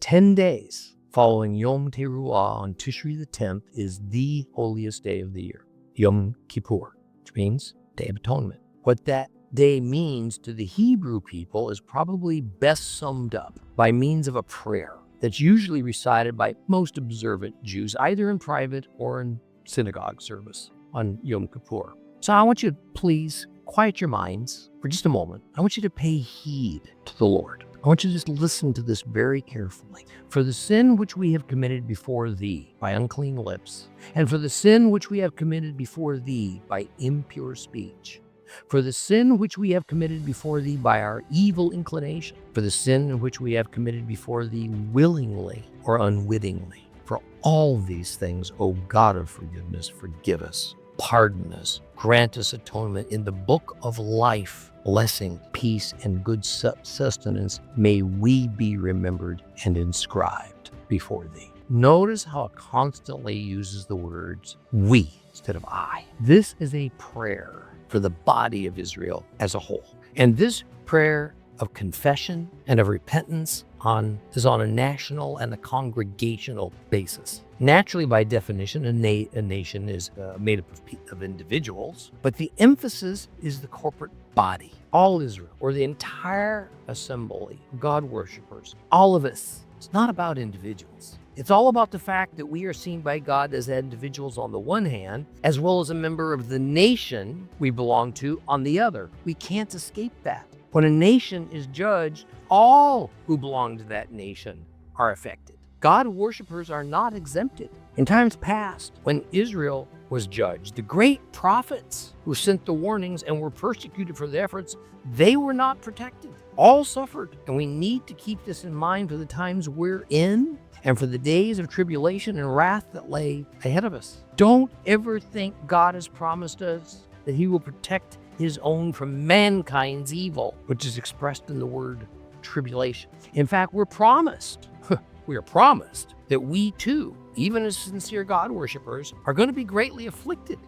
10 days following Yom Teruah on Tishri the 10th is the holiest day of the year, Yom Kippur, which means Day of Atonement. What that day means to the Hebrew people is probably best summed up by means of a prayer that's usually recited by most observant Jews, either in private or in synagogue service on Yom Kippur. So I want you to please quiet your minds for just a moment. I want you to pay heed to the Lord. I want you to just listen to this very carefully. For the sin which we have committed before thee by unclean lips, and for the sin which we have committed before thee by impure speech, for the sin which we have committed before thee by our evil inclination, for the sin which we have committed before thee willingly or unwittingly. For all these things, O God of forgiveness, forgive us, pardon us, grant us atonement in the book of life, blessing, peace, and good sustenance. May we be remembered and inscribed before thee. Notice how it constantly uses the words we instead of I. This is a prayer for the body of Israel as a whole. And this prayer of confession and of repentance is on a national and a congregational basis. Naturally, by definition, a nation is made up of individuals, but the emphasis is the corporate body, all Israel, or the entire assembly of God worshipers, all of us. It's not about individuals. It's all about the fact that we are seen by God as individuals on the one hand, as well as a member of the nation we belong to on the other. We can't escape that. When a nation is judged, all who belong to that nation are affected. God worshipers are not exempted. In times past, when Israel was judged, the great prophets who sent the warnings and were persecuted for their efforts, they were not protected. All suffered. And we need to keep this in mind for the times we're in and for the days of tribulation and wrath that lay ahead of us. Don't ever think God has promised us that he will protect his own from mankind's evil, which is expressed in the word tribulation. In fact, we are promised that we too, even as sincere God worshipers, are going to be greatly afflicted